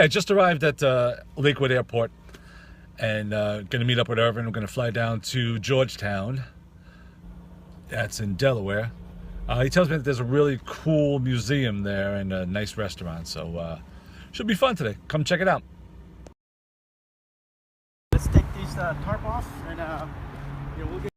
I just arrived at Lakewood Airport and gonna meet up with Irvin. We're gonna fly down to Georgetown. That's in Delaware. He tells me that there's a really cool museum there and a nice restaurant, so should be fun today. Come check it out. Let's take these tarp off and we'll get.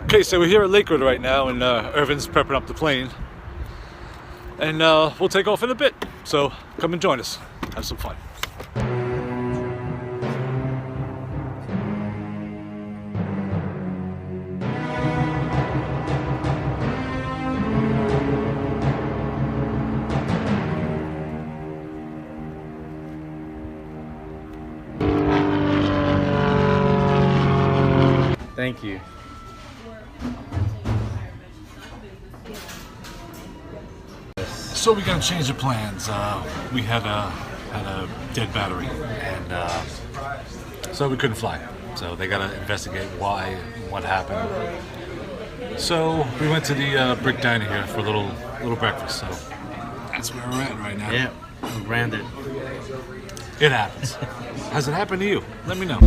Okay, so we're here at Lakewood right now, and Irvin's prepping up the plane. And we'll take off in a bit. So come and join us. Have some fun. Thank you. So we gotta change the plans. We had a dead battery, and so we couldn't fly. So they gotta investigate why, what happened. So we went to the Brick Diner here for a little breakfast. So that's where we're at right now. Yeah, I'm branded. It happens. Has it happened to you? Let me know.